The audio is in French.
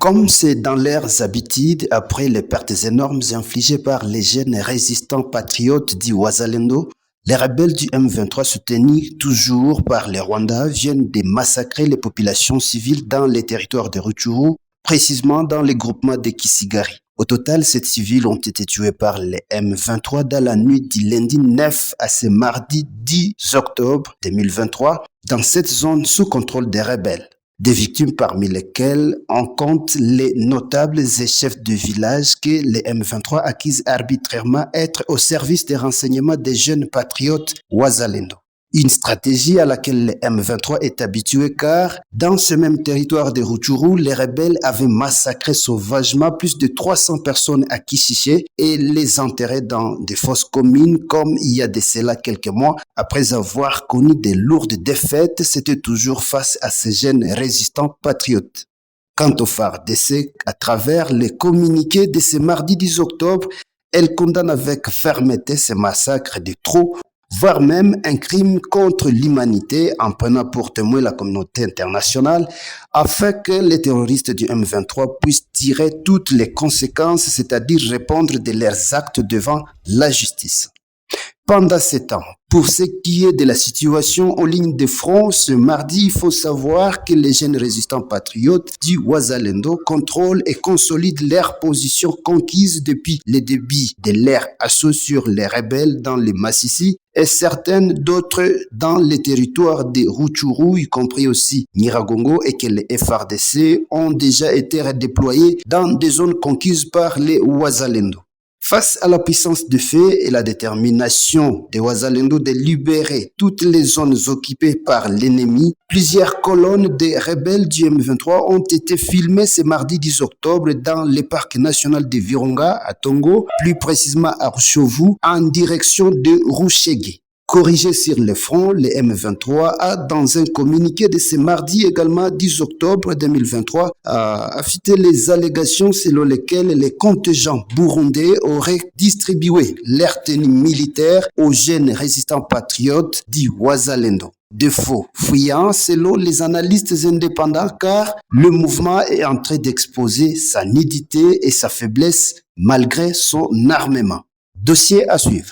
Comme c'est dans leurs habitudes, après les pertes énormes infligées par les jeunes résistants patriotes dits Wazalendo, les rebelles du M23 soutenus toujours par les Rwandais viennent de massacrer les populations civiles dans les territoires de Rutshuru, précisément dans les groupements de Kisigari. Au total, 7 civils ont été tués par les M23 dans la nuit du lundi 9 à ce mardi 10 octobre 2023 dans cette zone sous contrôle des rebelles. Des victimes parmi lesquelles on compte les notables et chefs de village que les M23 accusent arbitrairement être au service des renseignements des jeunes patriotes Wazalendo. Une stratégie à laquelle le M23 est habitué car dans ce même territoire de Rutshuru, les rebelles avaient massacré sauvagement plus de 300 personnes à Kishiché et les enterré dans des fosses communes comme il y a de cela quelques mois. Après avoir connu de lourdes défaites, c'était toujours face à ces jeunes résistants patriotes. Quant au FARDC, à travers les communiqués de ce mardi 10 octobre, elle condamne avec fermeté ces massacres de trop, voire même un crime contre l'humanité en prenant pour témoin la communauté internationale afin que les terroristes du M23 puissent tirer toutes les conséquences, c'est-à-dire répondre de leurs actes devant la justice. Pendant ce temps, pour ce qui est de la situation en ligne de front, ce mardi, il faut savoir que les jeunes résistants patriotes du Wazalendo contrôlent et consolident leur position conquise depuis le début de leur assaut sur les rebelles dans les Massissi et certaines d'autres dans les territoires de Rutshuru, y compris aussi Nyiragongo, et que les FARDC ont déjà été redéployés dans des zones conquises par les Wazalendo. Face à la puissance de fait et la détermination des Wazalendo de libérer toutes les zones occupées par l'ennemi, plusieurs colonnes des rebelles du M23 ont été filmées ce mardi 10 octobre dans le parc national de Virunga à Tongo, plus précisément à Rutshuru, en direction de Rushege. Corrigé sur le front, le M23 a, dans un communiqué de ce mardi également 10 octobre 2023, affité les allégations selon lesquelles les contingents burundais auraient distribué leur tenue militaire aux jeunes résistants patriotes dits Wazalendo. De faux fuyants selon les analystes indépendants car le mouvement est en train d'exposer sa nudité et sa faiblesse malgré son armement. Dossier à suivre.